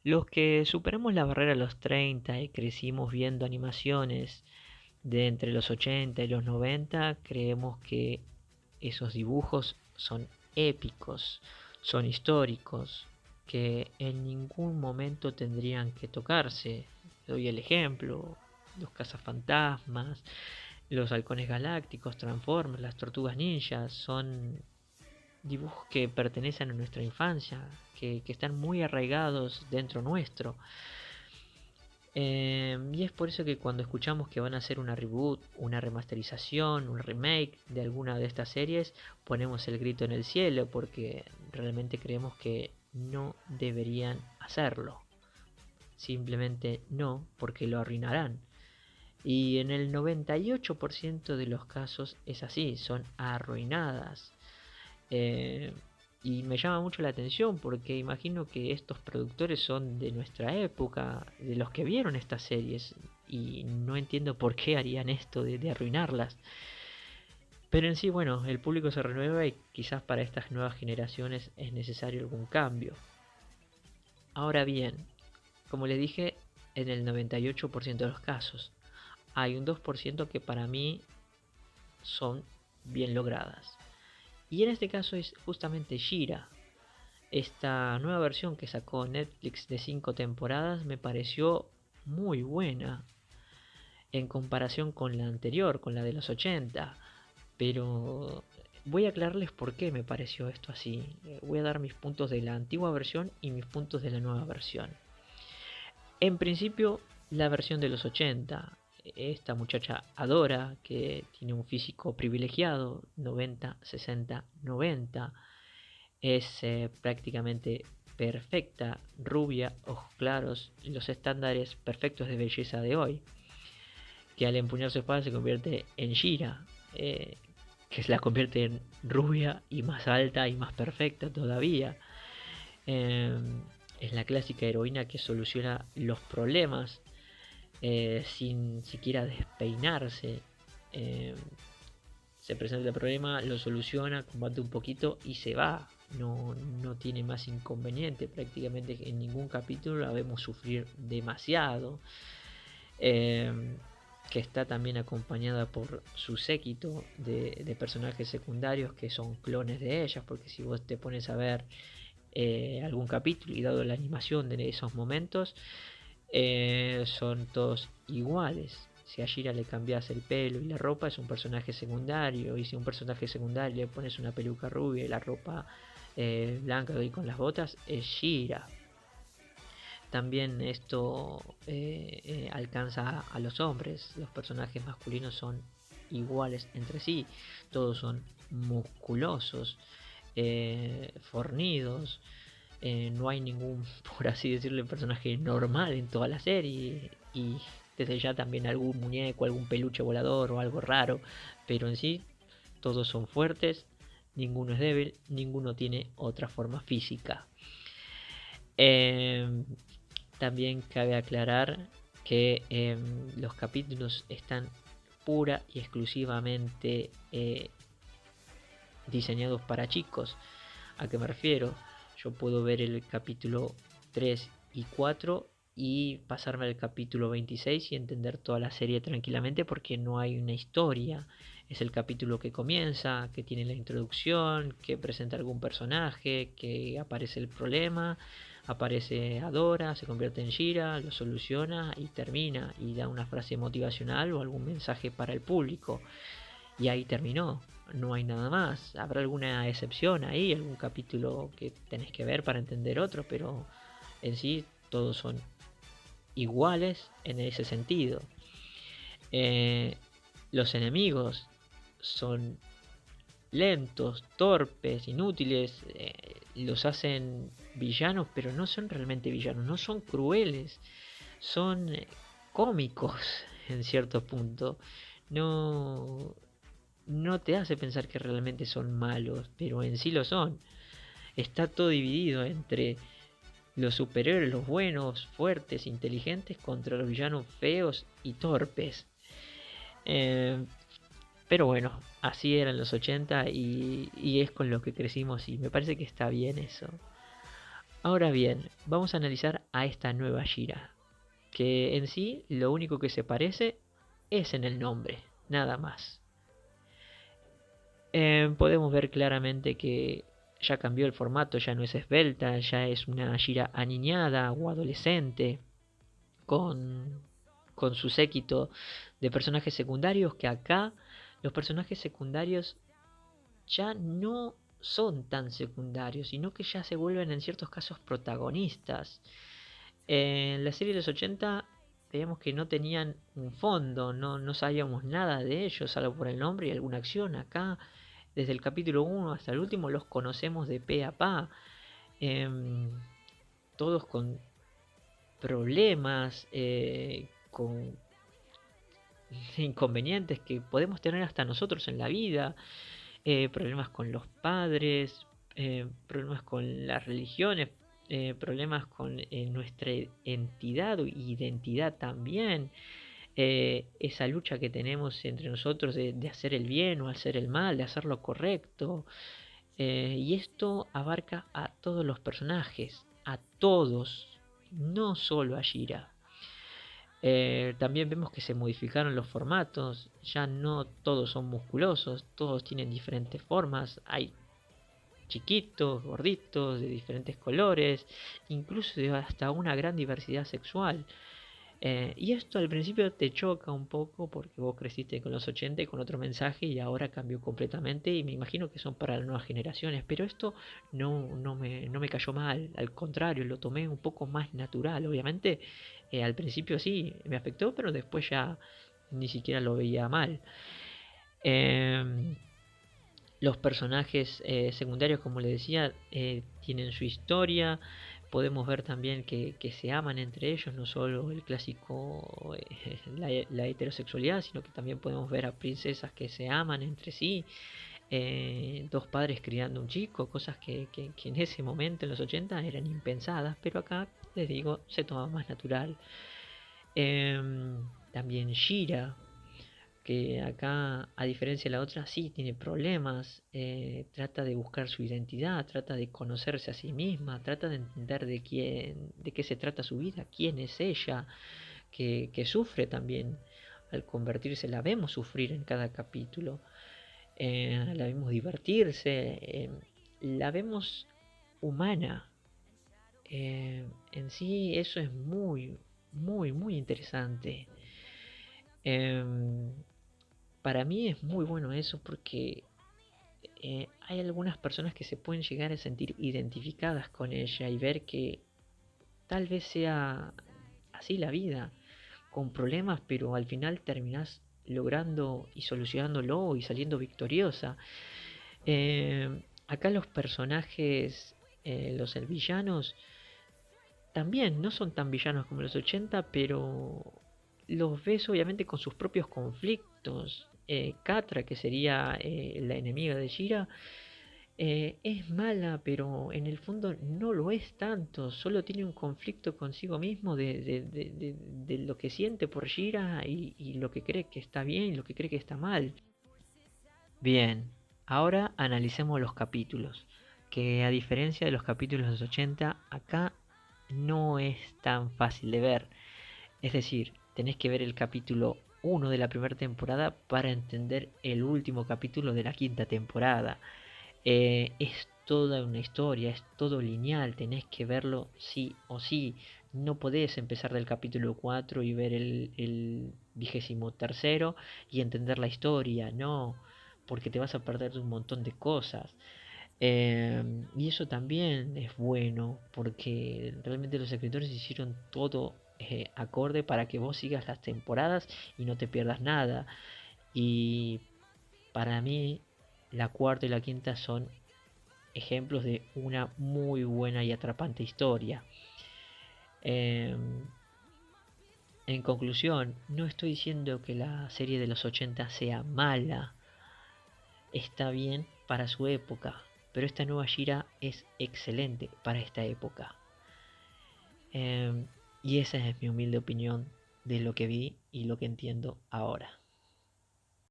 Los que superamos la barrera de los 30 y crecimos viendo animaciones de entre los 80 y los 90, creemos que esos dibujos son épicos, son históricos, que en ningún momento tendrían que tocarse. Doy el ejemplo: los cazafantasmas, los halcones galácticos, Transformers, las tortugas ninjas, son dibujos que pertenecen a nuestra infancia, que están muy arraigados dentro nuestro. Y es por eso que cuando escuchamos que van a hacer una reboot, una remasterización, un remake de alguna de estas series, ponemos el grito en el cielo porque realmente creemos que no deberían hacerlo. Simplemente no, porque lo arruinarán. Y en el 98% de los casos es así, son arruinadas. Eh, y me llama mucho la atención porque imagino que estos productores son de nuestra época, de los que vieron estas series, y no entiendo por qué harían esto de arruinarlas. Pero en sí, bueno, el público se renueva y quizás para estas nuevas generaciones es necesario algún cambio. Ahora bien, como les dije, en el 98% de los casos hay un 2% que para mí son bien logradas. Y en este caso es justamente Shira. Esta nueva versión que sacó Netflix de 5 temporadas me pareció muy buena en comparación con la anterior, con la de los 80. Pero voy a aclararles por qué me pareció esto así. Voy a dar mis puntos de la antigua versión y mis puntos de la nueva versión. En principio, la versión de los 80. Esta muchacha Adora, que tiene un físico privilegiado, 90, 60, 90. Es prácticamente perfecta, rubia, ojos claros, los estándares perfectos de belleza de hoy, que al empuñar su espada se convierte en Shira, que se la convierte en rubia y más alta y más perfecta todavía. Eh, es la clásica heroína que soluciona los problemas sin siquiera despeinarse. Eh, Se presenta el problema, lo soluciona, combate un poquito y se va. No tiene más inconveniente. Prácticamente en ningún capítulo la vemos sufrir demasiado. Eh, que está también acompañada por su séquito de personajes secundarios que son clones de ellas. Porque si vos te pones a ver algún capítulo y dado la animación de esos momentos, son todos iguales. Si a Shira le cambias el pelo y la ropa, es un personaje secundario. Y si a un personaje secundario le pones una peluca rubia y la ropa blanca y con las botas, es Shira. También esto alcanza a los hombres. Los personajes masculinos son iguales entre sí. Todos son musculosos, fornidos. No hay ningún, por así decirlo, personaje normal en toda la serie. Y desde ya también algún muñeco, algún peluche volador o algo raro. Pero en sí, todos son fuertes, ninguno es débil, ninguno tiene otra forma física. Eh, También cabe aclarar que los capítulos están pura y exclusivamente diseñados para chicos. ¿A qué me refiero? Yo puedo ver el capítulo 3 y 4 y pasarme al capítulo 26 y entender toda la serie tranquilamente porque no hay una historia. Es el capítulo que comienza, que tiene la introducción, que presenta algún personaje, que aparece el problema, aparece Adora, se convierte en Shira, lo soluciona y termina y da una frase motivacional o algún mensaje para el público. Y ahí terminó, no hay nada más. Habrá alguna excepción ahí, algún capítulo que tenés que ver para entender otro, pero en sí todos son iguales en ese sentido. Los enemigos son lentos, torpes, inútiles, los hacen villanos, pero no son realmente villanos, no son crueles, son cómicos en cierto punto. No, no te hace pensar que realmente son malos, pero en sí lo son. Está todo dividido entre los superiores, los buenos, fuertes, inteligentes, contra los villanos feos y torpes. Eh, pero bueno, así eran los 80 y es con lo que crecimos y me parece que está bien eso. Ahora bien, vamos a analizar a esta nueva Shira, que en sí lo único que se parece es en el nombre, nada más. Podemos ver claramente que ya cambió el formato, ya no es esbelta, ya es una Shira aniñada o adolescente, con, con su séquito de personajes secundarios, que acá los personajes secundarios ya no son tan secundarios, sino que ya se vuelven en ciertos casos protagonistas. En la serie de los 80 veíamos que no tenían un fondo, no sabíamos nada de ellos, salvo por el nombre y alguna acción. Acá, desde el capítulo 1 hasta el último, los conocemos de pe a pa. Todos con problemas, con inconvenientes que podemos tener hasta nosotros en la vida, problemas con los padres, problemas con las religiones, problemas con nuestra entidad o identidad también, esa lucha que tenemos entre nosotros de hacer el bien o hacer el mal, de hacer lo correcto. Y esto abarca a todos los personajes, a todos, no solo a Shira. También vemos que se modificaron los formatos, ya no todos son musculosos, todos tienen diferentes formas, hay chiquitos, gorditos, de diferentes colores, incluso hasta una gran diversidad sexual. Y esto al principio te choca un poco porque vos creciste con los 80 y con otro mensaje y ahora cambió completamente y me imagino que son para las nuevas generaciones, pero esto no me cayó mal, al contrario, lo tomé un poco más natural. Obviamente al principio sí me afectó, pero después ya ni siquiera lo veía mal. Los personajes secundarios, como les decía, tienen su historia. Podemos ver también que se aman entre ellos, no solo el clásico, la heterosexualidad, sino que también podemos ver a princesas que se aman entre sí, dos padres criando un chico, cosas que en ese momento, en los 80, eran impensadas, pero acá, les digo, se toma más natural. También Shira, que acá, a diferencia de la otra, sí tiene problemas, trata de buscar su identidad, trata de conocerse a sí misma, trata de entender de qué se trata su vida, quién es ella, que sufre también al convertirse, la vemos sufrir en cada capítulo, la vemos divertirse, la vemos humana. En sí eso es muy interesante. Em, para mí es muy bueno eso porque hay algunas personas que se pueden llegar a sentir identificadas con ella y ver que tal vez sea así la vida, con problemas, pero al final terminás logrando y solucionándolo y saliendo victoriosa. Acá los personajes, los villanos, también no son tan villanos como los 80, pero los ves obviamente con sus propios conflictos. Catra, que sería la enemiga de Shira, es mala, pero en el fondo no lo es tanto. Solo tiene un conflicto consigo mismo de lo que siente por Shira y lo que cree que está bien y lo que cree que está mal. Bien, ahora analicemos los capítulos, que a diferencia de los capítulos de los 80, acá no es tan fácil de ver. Es decir, tenés que ver el capítulo 1 de la primera temporada para entender el último capítulo de la quinta temporada. Es toda una historia, es todo lineal, tenés que verlo sí o sí. No podés empezar del capítulo 4 y ver el 23º y entender la historia, no, porque te vas a perder de un montón de cosas. Y eso también es bueno, porque realmente los escritores hicieron todo acorde para que vos sigas las temporadas y no te pierdas nada. Y para mí, la cuarta y la quinta son ejemplos de una muy buena y atrapante historia. En conclusión, no estoy diciendo que la serie de los 80 sea mala, está bien para su época, pero esta nueva Shira es excelente para esta época. Y esa es mi humilde opinión de lo que vi y lo que entiendo ahora.